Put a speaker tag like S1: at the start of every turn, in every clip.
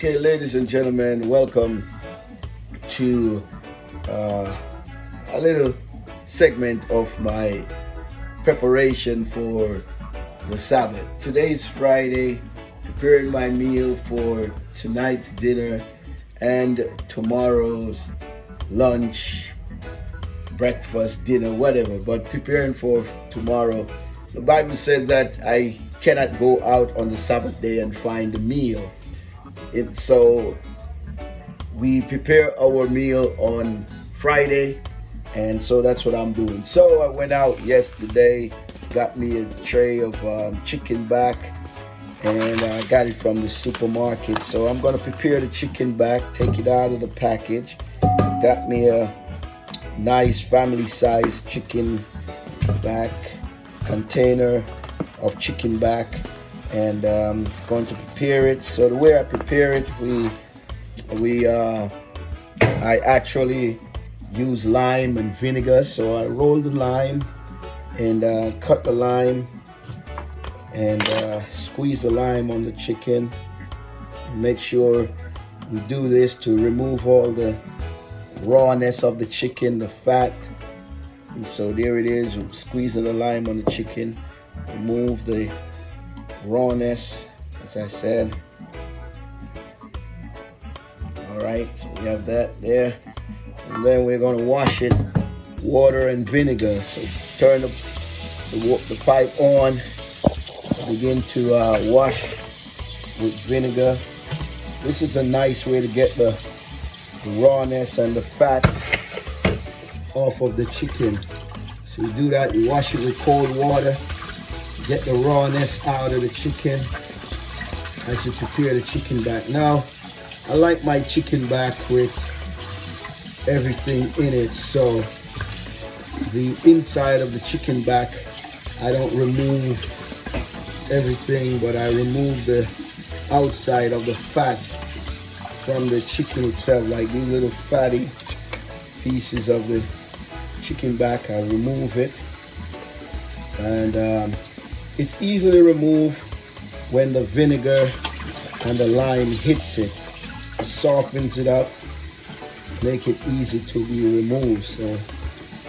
S1: Okay, ladies and gentlemen, welcome to a little segment of my preparation for the Sabbath. Today's Friday, preparing my meal for tonight's dinner and tomorrow's lunch, breakfast, dinner, whatever, but preparing for tomorrow. The Bible says that I cannot go out on the Sabbath day and find a meal. So we prepare our meal on Friday, and so that's what I'm doing. So I went out yesterday, got me a tray of chicken back, and I got it from the supermarket. So I'm gonna prepare the chicken back, take it out of the package. Got me a nice family-sized chicken back container of chicken back, and going to prepare it. So the way I prepare it, I actually use lime and vinegar. So I roll the lime and cut the lime and squeeze the lime on the chicken. Make sure we do this to remove all the rawness of the chicken, the fat. And so there it is, squeezing the lime on the chicken, remove the rawness, as I said. All right, so we have that there, and then we're going to wash it, water and vinegar. So turn the pipe on, begin to wash with vinegar. This is a nice way to get the rawness and the fat off of the chicken. So you do that, you wash it with cold water, get the rawness out of the chicken as you prepare the chicken back. Now, I like my chicken back with everything in it. So the inside of the chicken back, I don't remove everything, but I remove the outside of the fat from the chicken itself, like these little fatty pieces of the chicken back. I remove it, and it's easily removed when the vinegar and the lime hits it. It softens it up, make it easy to be removed. So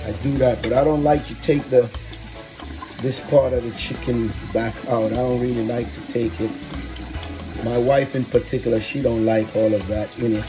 S1: I do that, but I don't like to take this part of the chicken back out. I don't really like to take it. My wife in particular, she don't like all of that in it.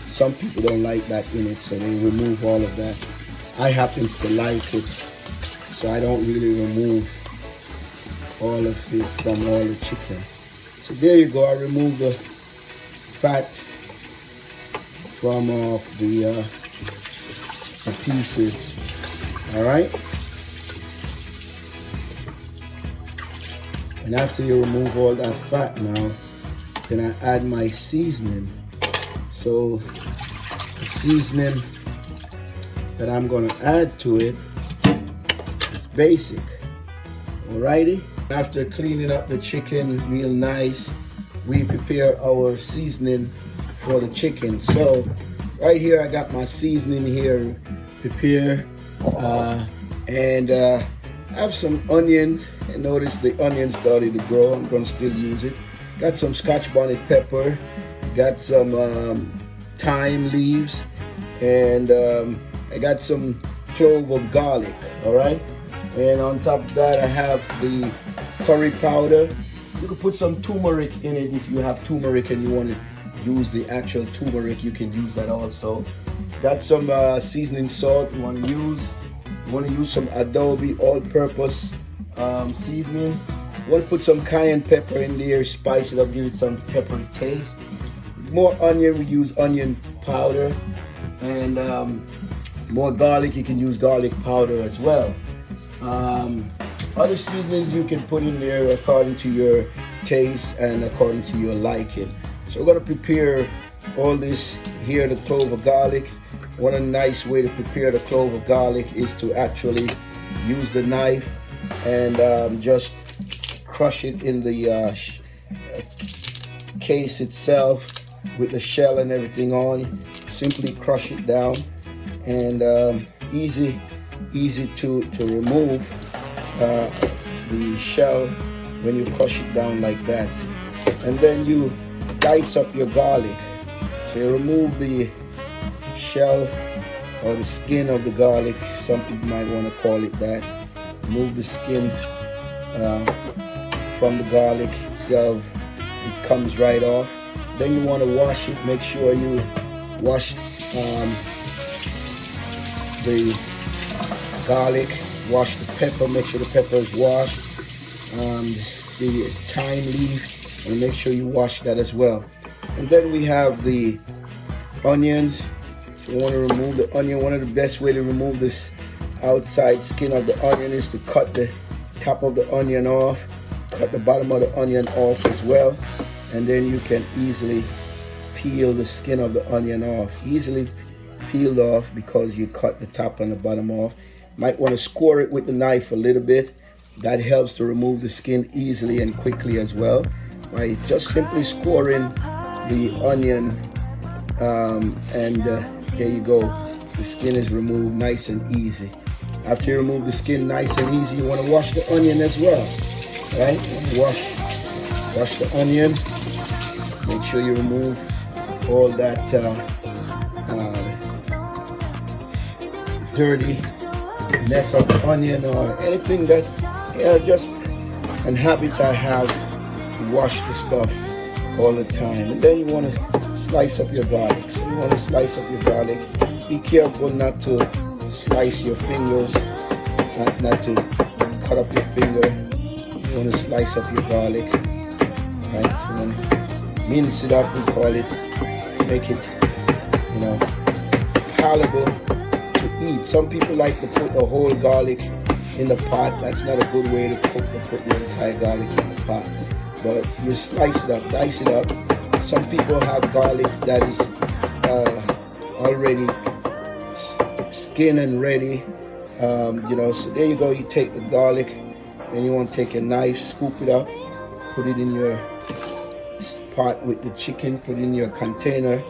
S1: Some people don't like that in it, so they remove all of that. I happen to like it, so I don't really remove all of it from all the chicken. So there you go, I remove the fat from the pieces. All right, and after you remove all that fat, now then I add my seasoning. So the seasoning that I'm going to add to it is basic. Alrighty. After cleaning up the chicken real nice, we prepare our seasoning for the chicken. So right here I got my seasoning here prepared, and I have some onion, and notice the onion started to grow. I'm going to still use it. Got some Scotch bonnet pepper, got some thyme leaves, and I got some clove of garlic. All right, and on top of that I have the curry powder. You can put some turmeric in it if you have turmeric and you want to use the actual turmeric. You can use that also. Got some seasoning salt you want to use. You want to use some adobe all-purpose seasoning. You want to put some cayenne pepper in there, spice it up, give it some peppery taste. More onion, we use onion powder, and more garlic, you can use garlic powder as well. Other seasonings you can put in there according to your taste and according to your liking. So we're going to prepare all this here, the clove of garlic. One nice way to prepare the clove of garlic is to actually use the knife and just crush it in the case itself with the shell and everything on. Simply crush it down, and easy to remove the shell when you crush it down like that. And then you dice up your garlic. So you remove the shell or the skin of the garlic. Some people might want to call it that. Remove the skin from the garlic itself. It comes right off. Then you want to wash it. Make sure you wash the garlic, wash the pepper, make sure the pepper is washed. The thyme leaf, and make sure you wash that as well. And then we have the onions. So you want to remove the onion. One of the best way to remove this outside skin of the onion is to cut the top of the onion off, cut the bottom of the onion off as well, and then you can easily peel the skin of the onion off. Easily peeled off because you cut the top and the bottom off. Might want to score it with the knife a little bit. That helps to remove the skin easily and quickly as well. By just simply scoring the onion, and there you go. The skin is removed nice and easy. After you remove the skin nice and easy, you want to wash the onion as well. Right? Wash the onion. Make sure you remove all that dirty mess of the onion or anything that's just an habit I have to wash the stuff all the time. And then you want to slice up your garlic. So you want to slice up your garlic. Be careful not to slice your fingers, not to cut up your finger. You want to slice up your garlic. Right? You want to mince it up, we call it. Make it, palatable to eat. Some people like to put the whole garlic in the pot. That's not a good way to cook, to put the entire garlic in the pot. But you slice it up, dice it up. Some people have garlic that is already skinned and ready. So there you go. You take the garlic, then you want to take a knife, scoop it up, put it in your pot with the chicken, put it in your container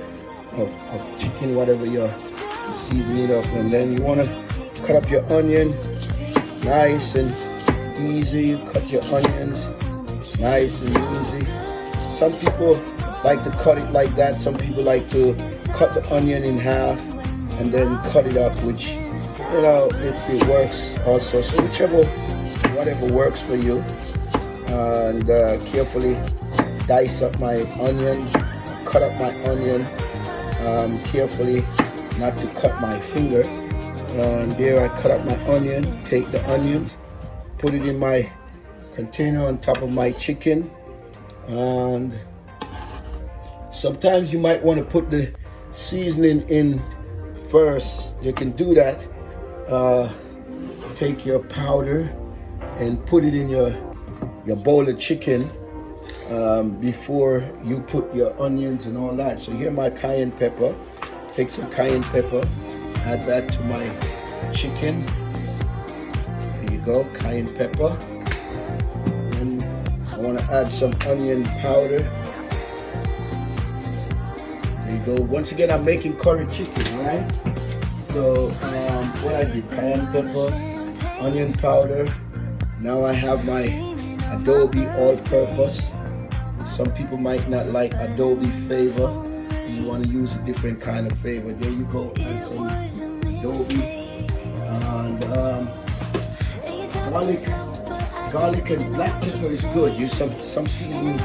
S1: of chicken, whatever you're seasoning it up, and then you want to cut up your onion nice and easy. You cut your onions nice and easy. Some people like to cut it like that. Some people like to cut the onion in half and then cut it up, which it works also. So whatever works for you. And carefully dice up my onion, cut up my onion carefully, not to cut my finger. And there I cut up my onion. Take the onion, put it in my container on top of my chicken. And sometimes you might want to put the seasoning in first. You can do that. Take your powder and put it in your bowl of chicken before you put your onions and all that. So here my cayenne pepper. Take some cayenne pepper, add that to my chicken. There you go, cayenne pepper. And I want to add some onion powder. There you go. Once again, I'm making curry chicken, right? So what I did, cayenne pepper, onion powder. Now I have my Adobe all-purpose. Some people might not like Adobe flavor. You want to use a different kind of flavor. There you go. Add some Adobe and garlic and black pepper is good. Use some seasoning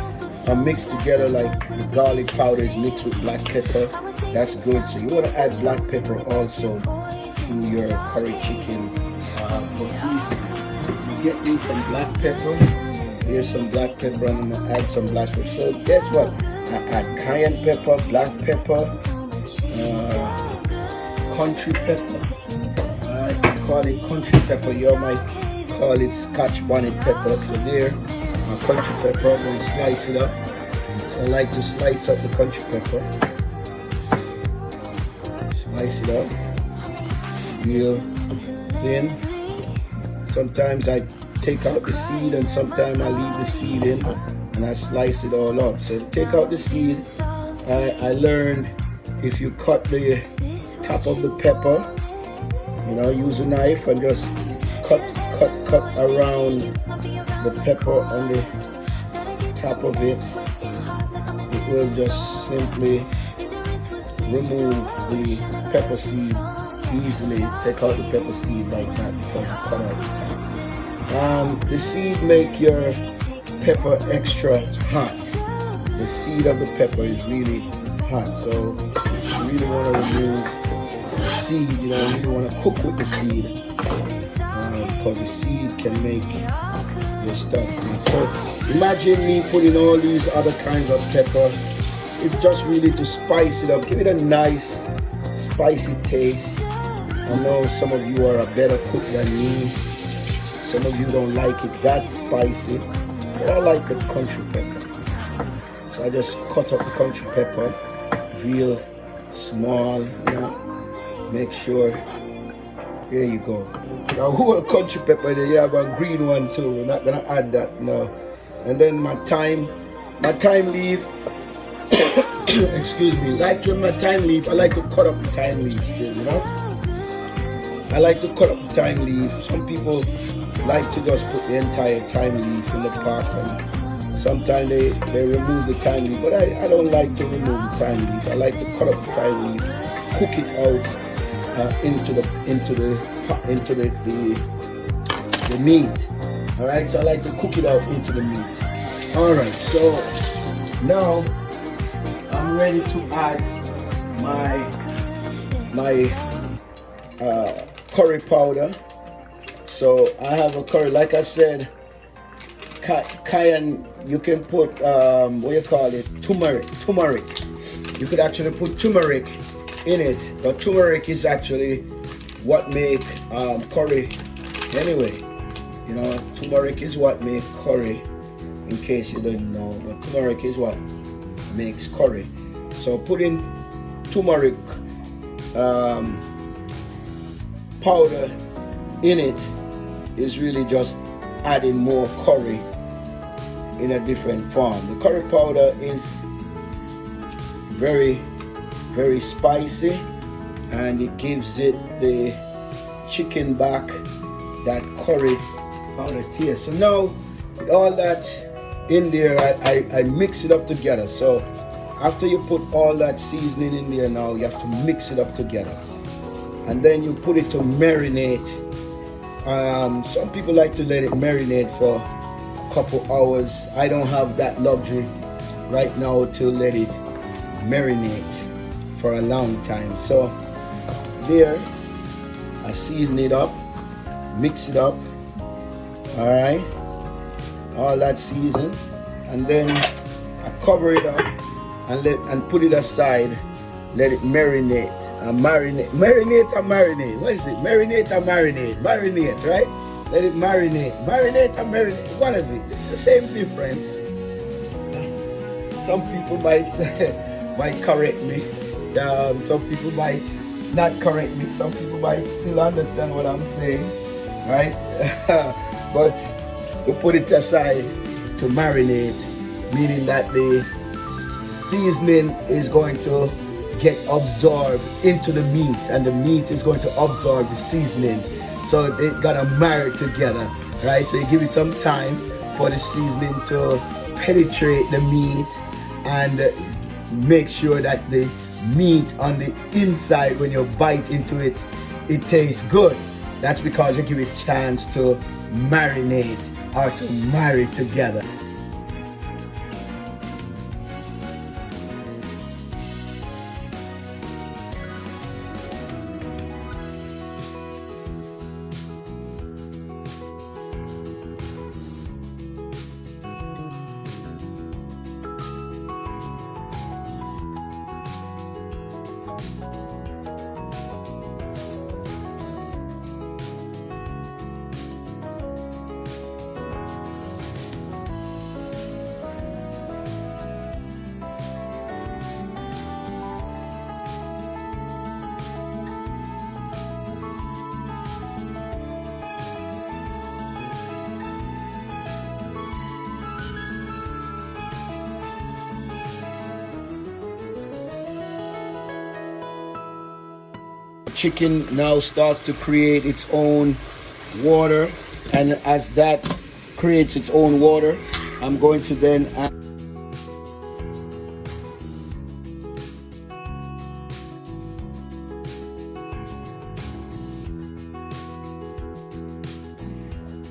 S1: are mixed together, like the garlic powder is mixed with black pepper. That's good. So you want to add black pepper also to your curry chicken. Get me some black pepper. Here's some black pepper, and I'm gonna add some black pepper. So guess what? I add cayenne pepper, black pepper, country pepper. I call it country pepper. You might call it Scotch bonnet pepper. So there, my country pepper. I'm gonna slice it up. So I like to slice up the country pepper. Slice it up real thin. Sometimes I take out the seed and sometimes I leave the seed in and I slice it all up. So to take out the seed, I learned if you cut the top of the pepper, use a knife and just cut around the pepper on the top of it. will just simply remove the pepper seed easily. Take out the pepper seed like that because you cut out the top. The seed make your pepper extra hot. The seed of the pepper is really hot, so you really want to remove the seed. You don't really want to cook with the seed because the seed can make your stuff. So imagine me putting all these other kinds of pepper. It's just really to spice it up, give it a nice spicy taste. I know some of you are a better cook than me. Some of you don't like it that spicy, but I like the country pepper. So I just cut up the country pepper real small, you know, make sure. There you go. Now whole country pepper there, you have a green one too. We're not gonna add that now. And then my thyme leaf. Excuse me. Like with my thyme leaf, I like to cut up the thyme leaf still, you know. I like to cut up the thyme leaf. Some people like to just put the entire thyme leaf in the pot, and sometimes they remove the thyme leaf, but I don't like to remove the thyme leaf. I like to cut up the thyme leaf, cook it out into the meat. All right, so I like to cook it out into the meat. All right, so now I'm ready to add my curry powder. So I have a curry, like I said, cayenne. You can put what you call it, turmeric. You could actually put turmeric in it, but turmeric is actually what make curry anyway. You know, turmeric is what makes curry, in case you don't know, but turmeric is what makes curry. So putting turmeric powder in it is really just adding more curry in a different form. The curry powder is very, very spicy, and it gives it the chicken back that curry powder taste. So now with all that in there, I mix it up together. So after you put all that seasoning in there, now you have to mix it up together, and then you put it to marinate. Some people like to let it marinate for a couple hours. I don't have that luxury right now to let it marinate for a long time. So there, I season it up, mix it up, all right, all that season, and then I cover it up and put it aside, let it marinate. Marinate. What is it? Marinate, right? Let it marinate. One of it. It's the same difference. Some people might correct me. Some people might not correct me. Some people might still understand what I'm saying, right? But we put it aside to marinate, meaning that the seasoning is going to get absorbed into the meat, and the meat is going to absorb the seasoning, so they gotta marry together, right? So you give it some time for the seasoning to penetrate the meat and make sure that the meat on the inside, when you bite into it, it tastes good. That's because you give it a chance to marinate or to marry together. Chicken now starts to create its own water, and as that creates its own water, I'm going to then add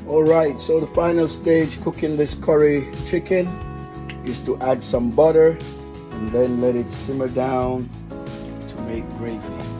S1: All right, so the final stage cooking this curry chicken is to add some butter and then let it simmer down to make gravy.